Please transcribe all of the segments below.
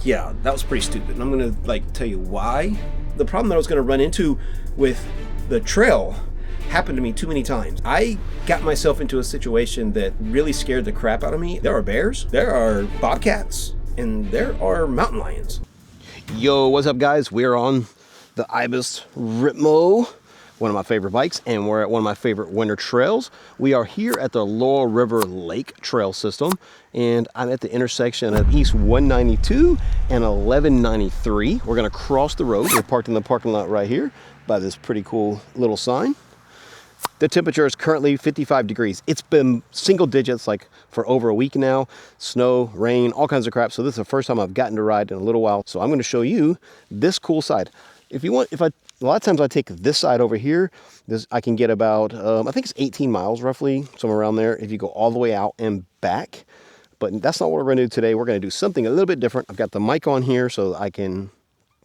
Yeah, that was pretty stupid. And I'm gonna like tell you why. The problem that I was gonna run into with the trail happened to me too many times. I got myself into a situation that really scared the crap out of me. There are bears, there are bobcats, and there are mountain lions. Yo, what's up guys? We're on the Ibis Ritmo, one of my favorite bikes, and we're at one of my favorite winter trails. We are here at the Laurel River Lake trail system, and I'm at the intersection of East 192 and 1193. We're gonna cross the road. We're parked in the parking lot right here by this pretty cool little sign. The temperature is currently 55 degrees. It's been single digits like for over a week now. Snow, rain, all kinds of crap. So this is the first time I've gotten to ride in a little while. So I'm gonna show you this cool side. A lot of times I take this side over here. I can get about, I think it's 18 miles roughly, somewhere around there, if you go all the way out and back. But that's not what we're gonna do today. We're gonna do something a little bit different. I've got the mic on here so I can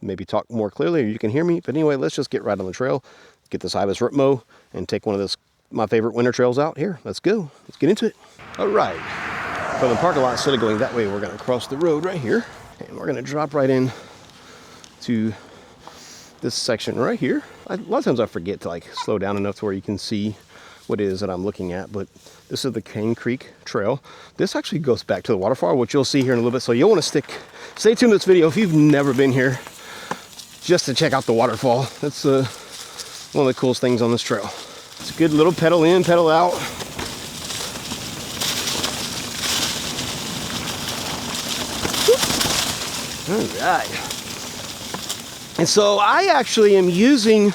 maybe talk more clearly or you can hear me. But anyway, let's just get right on the trail, get this Ibis Ritmo and take one of my favorite winter trails out here. Let's go, let's get into it. All right, from the parking lot, instead of going that way, we're gonna cross the road right here and we're gonna drop right in to this section right here. A lot of times I forget to like slow down enough to where you can see what it is that I'm looking at, but this is the Cane Creek Trail. This actually goes back to the waterfall, which you'll see here in a little bit. So you'll want to stay tuned to this video if you've never been here, just to check out the waterfall. That's one of the coolest things on this trail. It's a good little pedal in, pedal out. All right. And so I actually am using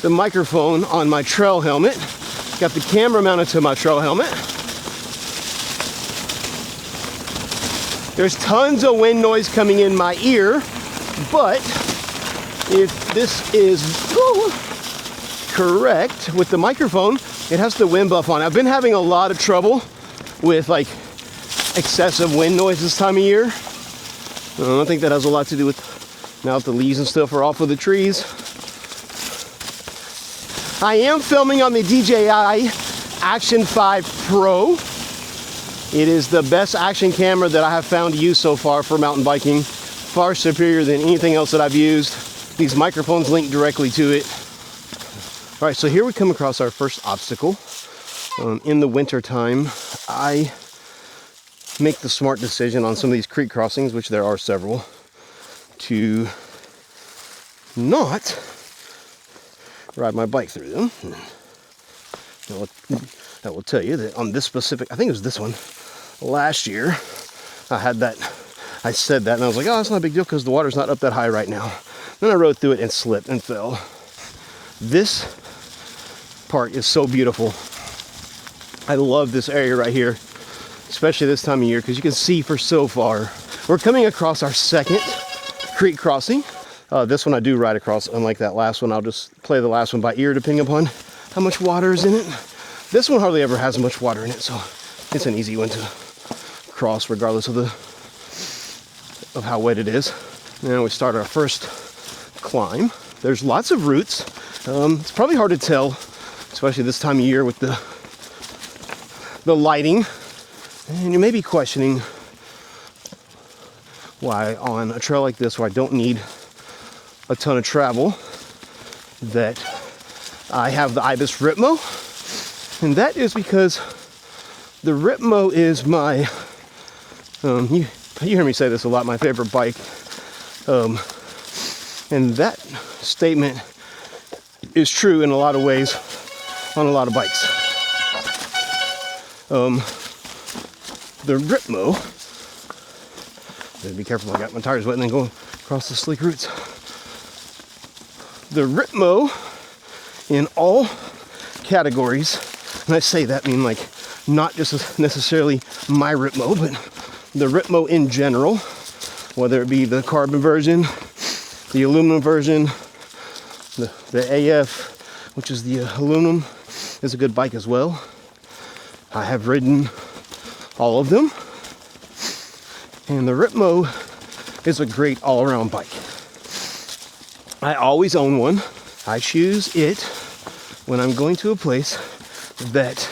the microphone on my trail helmet. Got the camera mounted to my trail helmet. There's tons of wind noise coming in my ear, but if this is correct with the microphone, it has the wind buff on. I've been having a lot of trouble with like excessive wind noise this time of year. I think that has a lot to do with now that the leaves and stuff are off of the trees. I am filming on the DJI Action 5 Pro. It is the best action camera that I have found to use so far for mountain biking. Far superior than anything else that I've used. These microphones link directly to it. All right, so here we come across our first obstacle. In the winter time, I make the smart decision on some of these creek crossings, which there are several, to not ride my bike through them. I will tell you that on this specific, I think it was this one, last year, I said that and I was like, oh, that's not a big deal because the water's not up that high right now. Then I rode through it and slipped and fell. This part is so beautiful. I love this area right here, especially this time of year, because you can see for so far. We're coming across our second creek crossing. This one I do ride across, unlike that last one. I'll just play the last one by ear depending upon how much water is in it. This one hardly ever has much water in it, so it's an easy one to cross regardless of how wet it is. Now we start our first climb. There's lots of roots. It's probably hard to tell, especially this time of year with the lighting. And you may be questioning why on a trail like this where I don't need a ton of travel that I have the Ibis Ritmo, and that is because the Ritmo is my you hear me say this a lot, my favorite bike, and that statement is true in a lot of ways on a lot of bikes. The Ritmo, be careful, I got my tires wet and then going across the slick roots. The Ritmo in all categories, and I say that mean like not just necessarily my Ritmo, but the Ritmo in general, whether it be the carbon version, the aluminum version, the AF, which is the aluminum, is a good bike as well. I have ridden all of them, and the Ritmo is a great all-around bike. I always own one. I choose it when I'm going to a place that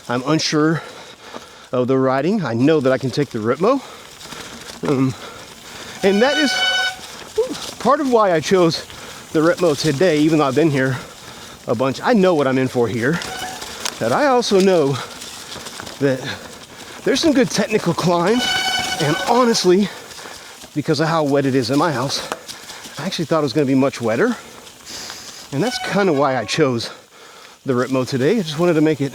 I'm unsure of the riding. I know that I can take the Ritmo And that is part of why I chose the rip mode today, even though I've been here a bunch. I know what I'm in for here. That I also know that there's some good technical climbs, and honestly, because of how wet it is in my house, I actually thought it was going to be much wetter. And that's kind of why I chose the rip mode today. I just wanted to make it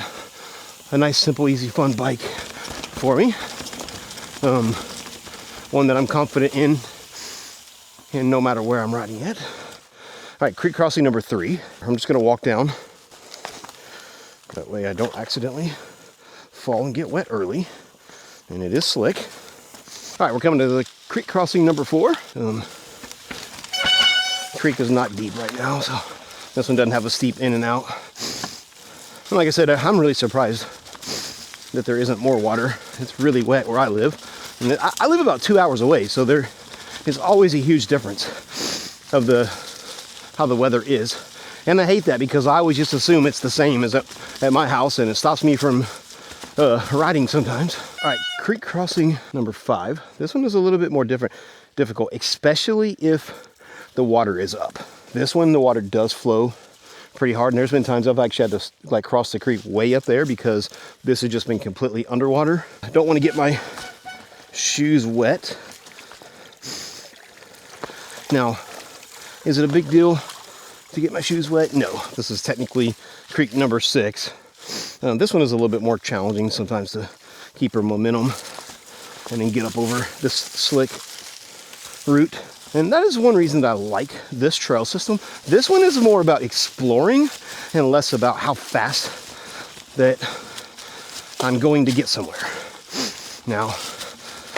a nice, simple, easy, fun bike for me. One that I'm confident in, and no matter where I'm riding it. All right, creek crossing number 3. I'm just gonna walk down. That way I don't accidentally fall and get wet early. And it is slick. All right, we're coming to the creek crossing number 4. Creek is not deep right now, so this one doesn't have a steep in and out. And like I said, I'm really surprised that there isn't more water. It's really wet where I live. And I live about 2 hours away, so there is always a huge difference of how the weather is. And I hate that because I always just assume it's the same as at my house, and it stops me from riding sometimes. All right, creek crossing number 5. This one is a little bit more difficult, especially if the water is up. This one, the water does flow pretty hard, and there's been times I've actually had to like cross the creek way up there because this has just been completely underwater. I don't want to get my shoes wet. Now, is it a big deal to get my shoes wet? No. This is technically creek number 6. This one is a little bit more challenging sometimes to keep her momentum and then get up over this slick route. And that is one reason that I like this trail system. This one is more about exploring and less about how fast that I'm going to get somewhere. Now,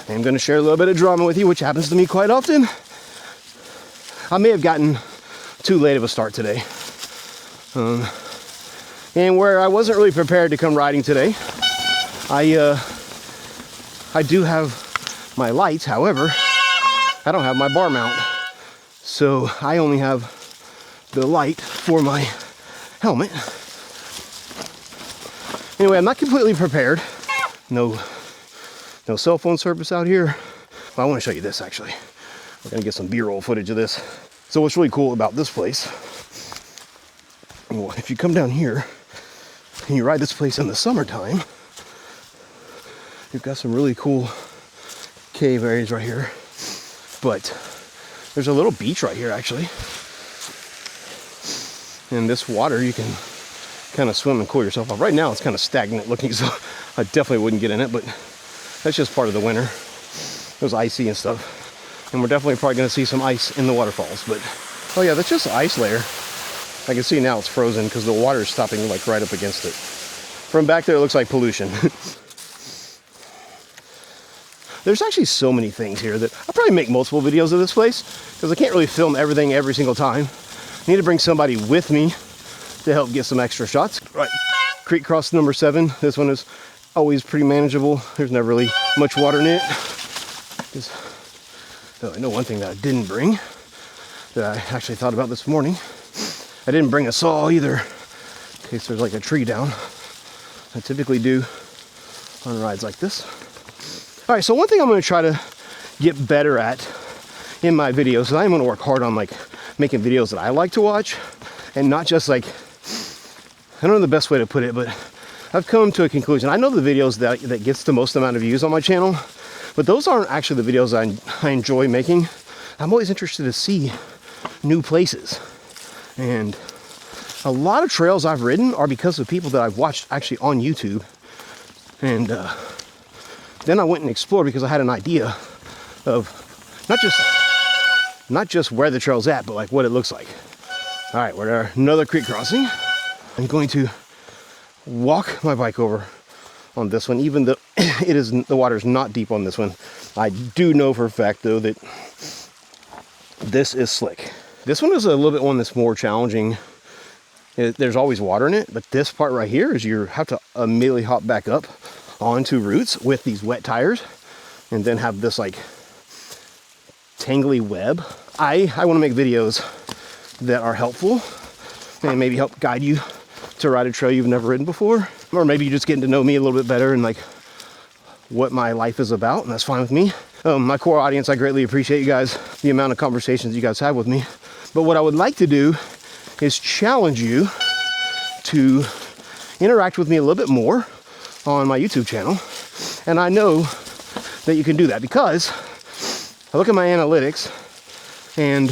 I'm going to share a little bit of drama with you, which happens to me quite often. I may have gotten too late of a start today. And where I wasn't really prepared to come riding today, I do have my lights, however, I don't have my bar mount. So I only have the light for my helmet. Anyway, I'm not completely prepared. No cell phone service out here. Well, I want to show you this actually. We're gonna get some B-roll footage of this. So what's really cool about this place, well, if you come down here and you ride this place in the summertime, you've got some really cool cave areas right here. But there's a little beach right here actually. And this water, you can kind of swim and cool yourself off. Right now it's kind of stagnant looking, so I definitely wouldn't get in it, but that's just part of the winter. It was icy and stuff. And we're definitely probably gonna see some ice in the waterfalls, but oh yeah, that's just an ice layer. I can see now it's frozen because the water is stopping like right up against it. From back there, it looks like pollution. There's actually so many things here that I'll probably make multiple videos of this place because I can't really film everything every single time. I need to bring somebody with me to help get some extra shots. Right, creek cross number 7. This one is always pretty manageable. There's never really much water in it. I know one thing that I didn't bring that I actually thought about this morning. I didn't bring a saw either in case there's like a tree down. I typically do on rides like this. All right, so one thing I'm going to try to get better at in my videos, and I'm going to work hard on like making videos that I like to watch, and not just like, I don't know the best way to put it, but I've come to a conclusion. I know the videos that gets the most amount of views on my channel, but those aren't actually the videos I enjoy making. I'm always interested to see new places, and a lot of trails I've ridden are because of people that I've watched actually on YouTube, and then I went and explored because I had an idea of not just where the trail's at, but like what it looks like. All right, we're at another creek crossing. I'm going to walk my bike over on this one, even though the water's not deep on this one. I do know for a fact though that this is slick. This one is a little bit one that's more challenging. There's always water in it, but this part right here is you have to immediately hop back up onto roots with these wet tires and then have this like tangly web. I want to make videos that are helpful and maybe help guide you to ride a trail you've never ridden before, or maybe you're just getting to know me a little bit better and like what my life is about, and that's fine with me. My core audience, I greatly appreciate you guys, the amount of conversations you guys have with me. But what I would like to do is challenge you to interact with me a little bit more on my YouTube channel. And I know that you can do that because I look at my analytics, and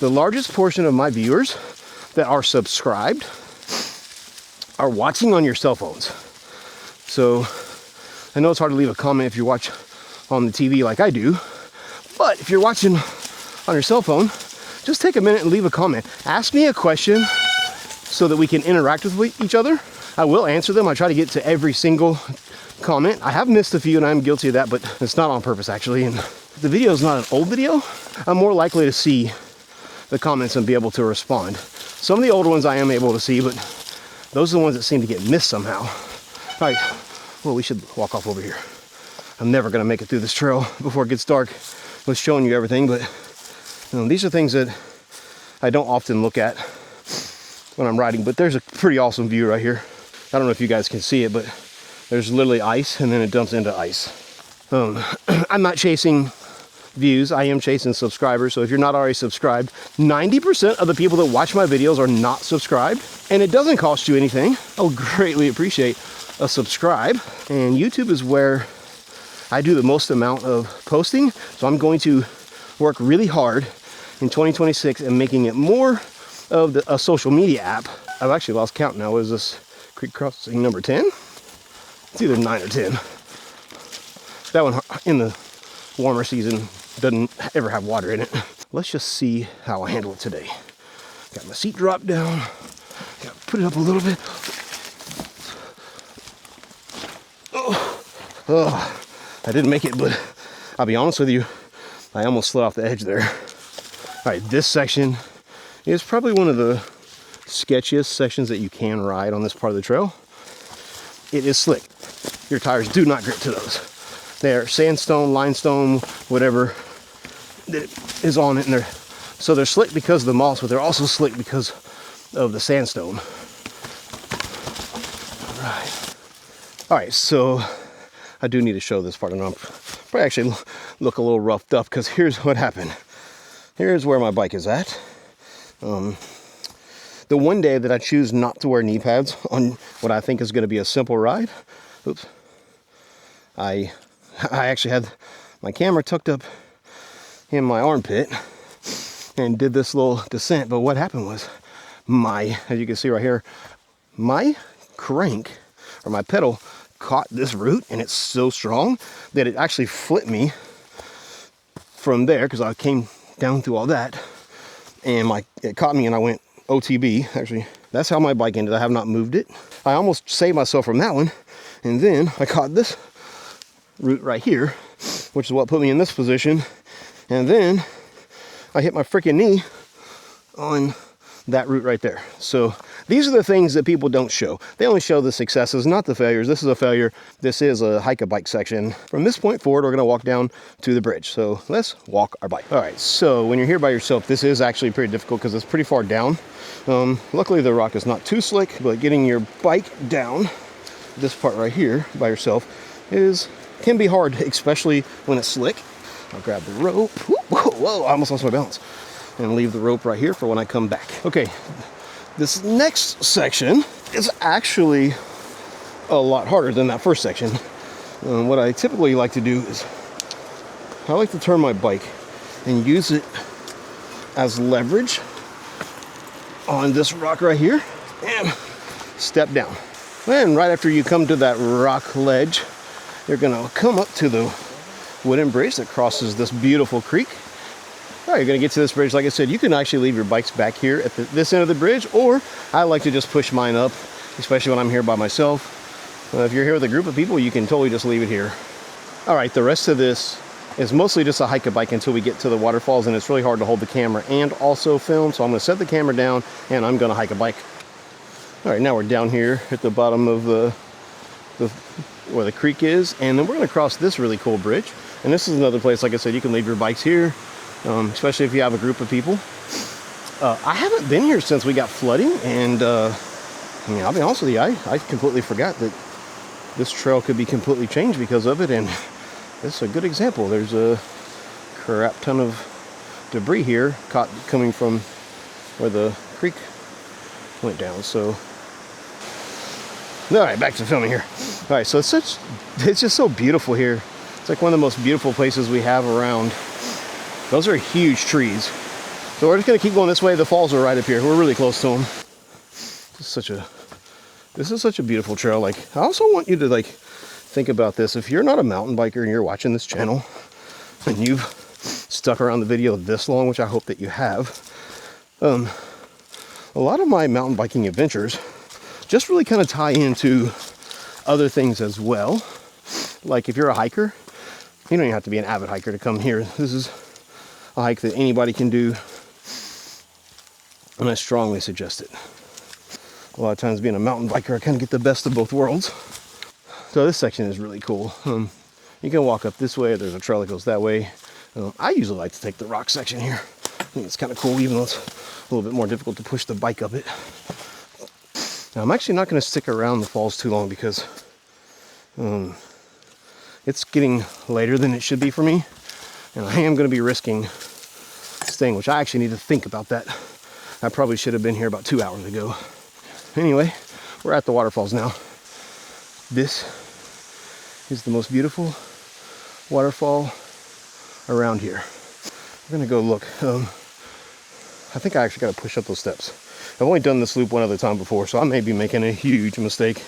the largest portion of my viewers that are subscribed are watching on your cell phones. So I know it's hard to leave a comment if you watch on the TV like I do, but if you're watching on your cell phone, just take a minute and leave a comment. Ask me a question so that we can interact with each other. I will answer them. I try to get to every single comment. I have missed a few, and I'm guilty of that, but it's not on purpose actually. And if the video is not an old video, I'm more likely to see the comments and be able to respond. Some of the older ones I am able to see, but those are the ones that seem to get missed somehow. All right, well, we should walk off over here. I'm never gonna make it through this trail before it gets dark with showing you everything, but these are things that I don't often look at when I'm riding, but there's a pretty awesome view right here. I don't know if you guys can see it, but there's literally ice, and then it dumps into ice. I'm not chasing views, I am chasing subscribers. So if you're not already subscribed, 90% of the people that watch my videos are not subscribed, and it doesn't cost you anything. I'll greatly appreciate a subscribe. And YouTube is where I do the most amount of posting, so I'm going to work really hard in 2026 and making it more of a social media app. I've actually lost count now. What is this? Creek crossing number 10? It's either 9 or 10. That one in the warmer season doesn't ever have water in it. Let's just see how I handle it today. Got my seat dropped down. Got to put it up a little bit. Oh, I didn't make it, but I'll be honest with you, I almost slid off the edge there. All right, this section is probably one of the sketchiest sections that you can ride on this part of the trail. It is slick. Your tires do not grip to those. They're sandstone, limestone, whatever that is on it, and they're slick because of the moss, but they're also slick because of the sandstone. All right, so I do need to show this part. And I'm probably actually look a little roughed up because here's what happened. Here's where my bike is at. The one day that I choose not to wear knee pads on what I think is going to be a simple ride, oops, I actually had my camera tucked up in my armpit and did this little descent. But what happened was as you can see right here, my crank or my pedal caught this root, and it's so strong that it actually flipped me from there because I came down through all that, and it caught me and I went OTB. Actually, that's how my bike ended. I have not moved it. I almost saved myself from that one, and then I caught this root right here, which is what put me in this position, and then I hit my freaking knee on that root right there. So these are the things that people don't show. They only show the successes, not the failures. This is a failure. This is a hike-a-bike section. From this point forward, we're going to walk down to the bridge. So let's walk our bike. All right, so when you're here by yourself, this is actually pretty difficult because it's pretty far down. Luckily, the rock is not too slick, but getting your bike down this part right here by yourself can be hard, especially when it's slick. I'll grab the rope. Whoa, I almost lost my balance. And leave the rope right here for when I come back. Okay, this next section is actually a lot harder than that first section. What I typically like to do is I like to turn my bike and use it as leverage on this rock right here and step down. Then right after you come to that rock ledge, you're gonna come up to the wooden bridge that crosses this beautiful creek. All right, you're gonna get to this bridge. Like I said, you can actually leave your bikes back here at this end of the bridge, or I like to just push mine up, especially when I'm here by myself. If you're here with a group of people, you can totally just leave it here. All right, the rest of this is mostly just a hike-a-bike until we get to the waterfalls, and it's really hard to hold the camera and also film, so I'm gonna set the camera down and I'm gonna hike a bike. All right, now we're down here at the bottom of where the creek is, and then we're gonna cross this really cool bridge. And this is another place, like I said, you can leave your bikes here. Especially if you have a group of people. I haven't been here since we got flooding, and I'll be honest with you, I completely forgot that this trail could be completely changed because of it, and This is a good example. There's a crap ton of debris here coming from where the creek went down. So, all right, back to filming here. All right, so it's just so beautiful here. It's like one of the most beautiful places we have around. Those are huge trees. So we're just gonna keep going this way. The falls are right up here. We're really close to them. This is such a beautiful trail. Like, I also want you to like think about this. If you're not a mountain biker and you're watching this channel and you've stuck around the video this long, which I hope that you have, a lot of my mountain biking adventures just really kind of tie into other things as well. Like if you're a hiker, you don't even have to be an avid hiker to come here. This is a hike that anybody can do, and I strongly suggest it. A lot of times being a mountain biker, I kind of get the best of both worlds. So this section is really cool. You can walk up this way, there's a trail that goes that way. I usually like to take the rock section here. I think it's kind of cool, even though it's a little bit more difficult to push the bike up it. Now, I'm actually not going to stick around the falls too long because it's getting later than it should be for me. And I am going to be risking staying, which I actually need to think about that. I probably should have been here about 2 hours ago. Anyway, we're at the waterfalls now. This is the most beautiful waterfall around here. We're gonna go look. I think I actually gotta push up those steps. I've only done this loop one other time before, so I may be making a huge mistake.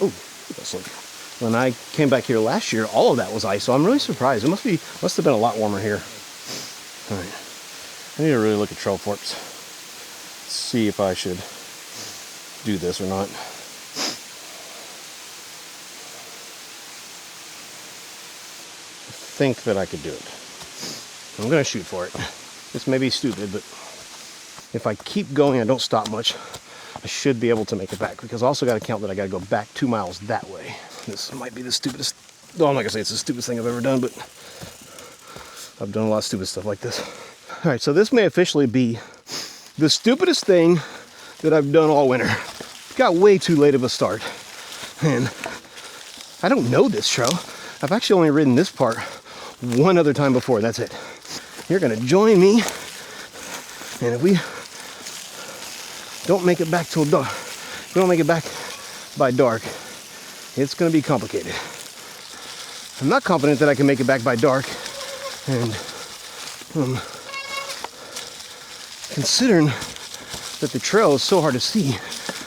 Oh, that's like when I came back here last year, all of that was ice, so I'm really surprised. It must have been a lot warmer here. All right, I need to really look at trail forks. See if I should do this or not. I think that I could do it. I'm gonna shoot for it. This may be stupid, but if I keep going and don't stop much, I should be able to make it back, because I also got to count that I got to go back 2 miles that way. This might be the stupidest, well, I'm not gonna say it's the stupidest thing I've ever done, but I've done a lot of stupid stuff like this. All right, so this may officially be the stupidest thing that I've done all winter. Got way too late of a start, and I don't know this trail. I've actually only ridden this part one other time before, that's it. You're gonna join me, and if we don't make it back till dark, we don't make it back by dark, it's gonna be complicated. I'm not confident that I can make it back by dark, and considering that the trail is so hard to see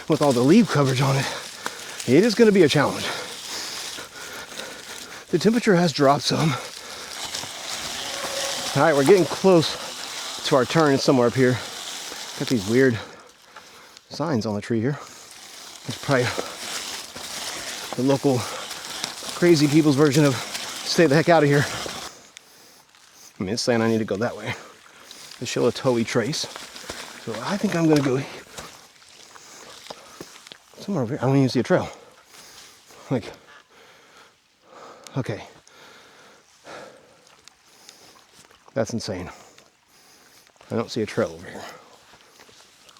with all the leaf coverage on it, it is gonna be a challenge. The temperature has dropped some. All right, we're getting close to our turn somewhere up here. Got these weird signs on the tree here. It's probably the local crazy people's version of stay the heck out of here. I mean, it's saying I need to go that way. The Shillatoe Trace. So I think I'm gonna go somewhere over here. I don't even see a trail. Like, okay. That's insane. I don't see a trail over here.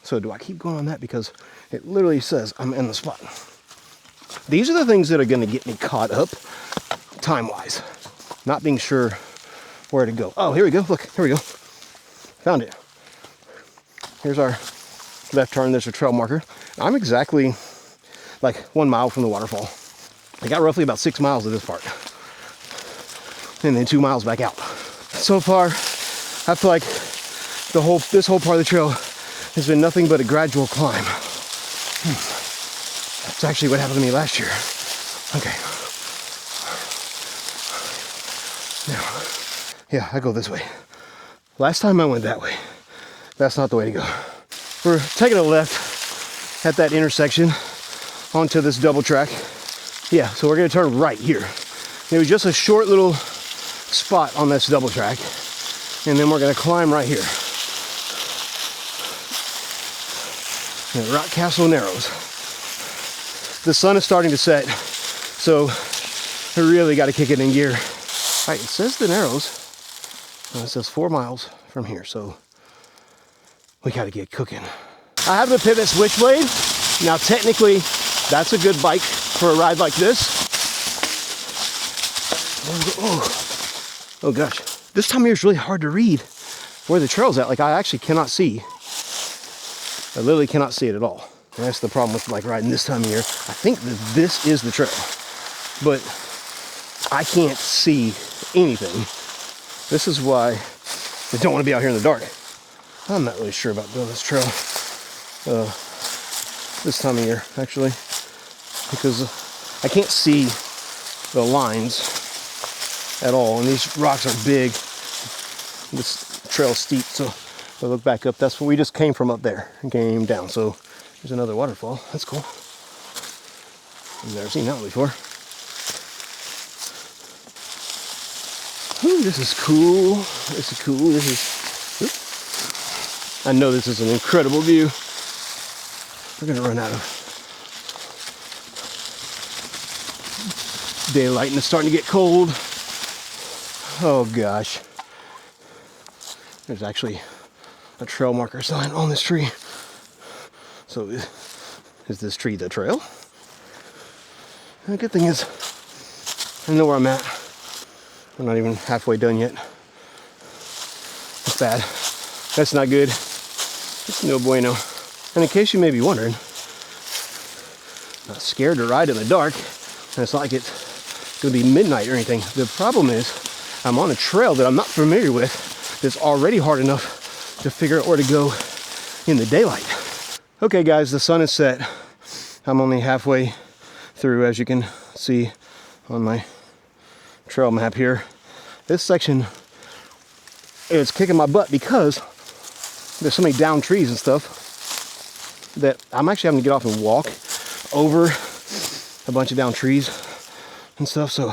So do I keep going on that? Because it literally says I'm in the spot. These are the things that are going to get me caught up time-wise. Not being sure where to go. Oh, here we go. Look, here we go. Found it. Here's our left turn. There's a trail marker. I'm exactly like 1 mile from the waterfall. I got roughly about 6 miles of this part. And then 2 miles back out. So far, I feel like this whole part of the trail has been nothing but a gradual climb. That's actually what happened to me last year. Okay. Now, yeah, I go this way. Last time I went that way. That's not the way to go. We're taking a left at that intersection onto this double track. Yeah, so we're gonna turn right here. It was just a short little spot on this double track, and then we're gonna climb right here. And Rock Castle Narrows. The sun is starting to set, so I really got to kick it in gear. All right, it says the Narrows. It says 4 miles from here, so we got to get cooking. I have the Pivot Switchblade. Now, technically, that's a good bike for a ride like this. Oh gosh. This time of year is really hard to read where the trail's at. Like, I actually cannot see. I literally cannot see it at all. And that's the problem with like riding this time of year. I think that this is the trail, but I can't see anything. This is why I don't want to be out here in the dark. I'm not really sure about doing this trail this time of year, actually, because I can't see the lines at all, and these rocks are big. This trail's steep, so if I look back up, that's where we just came from up there and came down. So there's another waterfall. That's cool. I've never seen that one before. Ooh, this is cool. This is cool. This is. I know this is an incredible view. We're gonna run out of daylight and it's starting to get cold. Oh gosh. There's actually a trail marker sign on this tree. So is this tree the trail? And the good thing is, I know where I'm at. I'm not even halfway done yet. That's bad. That's not good. It's no bueno. And in case you may be wondering, I'm not scared to ride in the dark. And it's not like it's gonna be midnight or anything. The problem is, I'm on a trail that I'm not familiar with that's already hard enough to figure out where to go in the daylight. Okay guys, the sun is set. I'm only halfway through, as you can see on my trail map here. This section is kicking my butt because there's so many down trees and stuff that I'm actually having to get off and walk over a bunch of down trees and stuff, so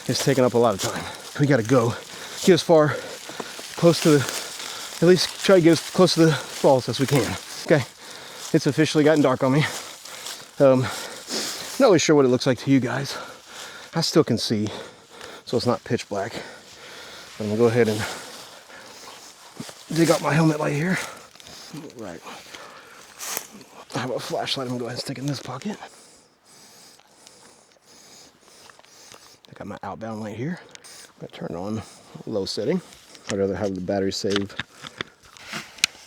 it's taking up a lot of time. We gotta go get as far close to at least try to get as close to the falls as we can. Okay, it's officially gotten dark on me. Not really sure what it looks like to you guys. I still can see, so it's not pitch black. I'm gonna go ahead and dig out my helmet light here. Right. I have a flashlight. I'm gonna go ahead and stick it in this pocket. I got my outbound light here. I'm gonna turn it on low setting. I'd rather have the battery save.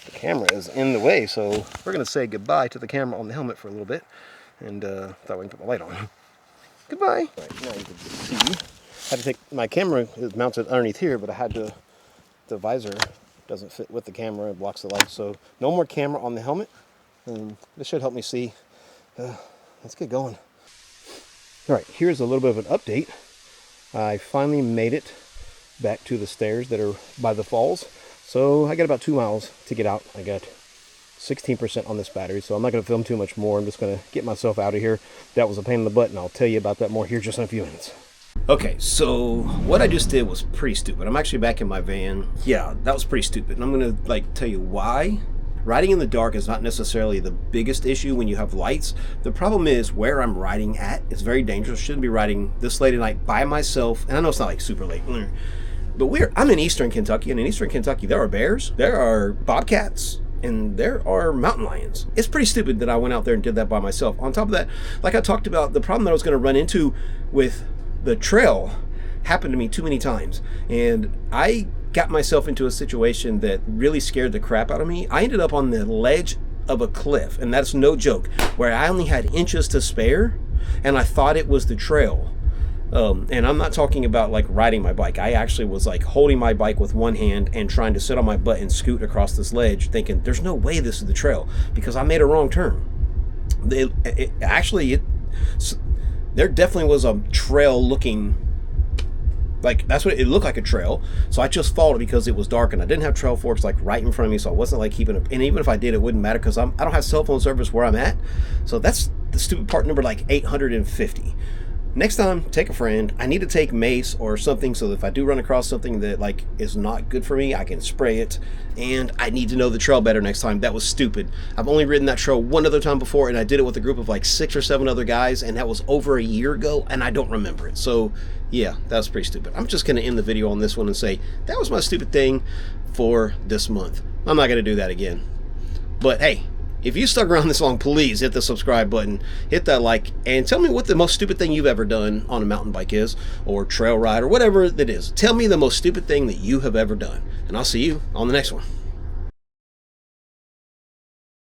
The camera is in the way, so we're gonna say goodbye to the camera on the helmet for a little bit, and thought we can put my light on. Goodbye. Right, now you can see. I had to take my camera is mounted underneath here, but I had to. The visor doesn't fit with the camera; it blocks the light. So no more camera on the helmet. This should help me see. Let's get going. All right, here's a little bit of an update. I finally made it back to the stairs that are by the falls. So I got about 2 miles to get out. I got 16% on this battery, so I'm not going to film too much more. I'm just going to get myself out of here. That was a pain in the butt, and I'll tell you about that more here just in a few minutes. Okay, so what I just did was pretty stupid. I'm actually back in my van. Yeah, that was pretty stupid, and I'm going to tell you why. Riding in the dark is not necessarily the biggest issue when you have lights. The problem is where I'm riding at is very dangerous. Shouldn't be riding this late at night by myself. And I know it's not like super late, but I'm in eastern Kentucky, and in eastern Kentucky there are bears, there are bobcats, and there are mountain lions. It's pretty stupid that I went out there and did that by myself. On top of that, like I talked about, the problem that I was going to run into with the trail happened to me too many times, and I got myself into a situation that really scared the crap out of me. I ended up on the ledge of a cliff, and that's no joke, where I only had inches to spare, and I thought it was the trail. And I'm not talking about like riding my bike. I actually was like holding my bike with one hand and trying to sit on my butt and scoot across this ledge, thinking there's no way this is the trail, because I made a wrong turn. There definitely was a trail looking. Like, that's what it looked like, a trail. So I just followed it because it was dark and I didn't have trail forks like right in front of me, so I wasn't like keeping up. And even if I did, it wouldn't matter because I don't have cell phone service where I'm at. So that's the stupid part number like 850. Next time, take a friend. I need to take mace or something so that if I do run across something that like is not good for me, I can spray it. And I need to know the trail better next time. That was stupid. I've only ridden that trail one other time before, and I did it with a group of like 6 or 7 other guys, and that was over a year ago, and I don't remember it. So yeah, that was pretty stupid. I'm just gonna end the video on this one and say that was my stupid thing for this month. I'm not gonna do that again. But hey, If you stuck around this long, please hit the subscribe button, hit that like, and tell me what the most stupid thing you've ever done on a mountain bike is, or trail ride, or whatever it is. Tell me the most stupid thing that you have ever done, and I'll see you on the next one.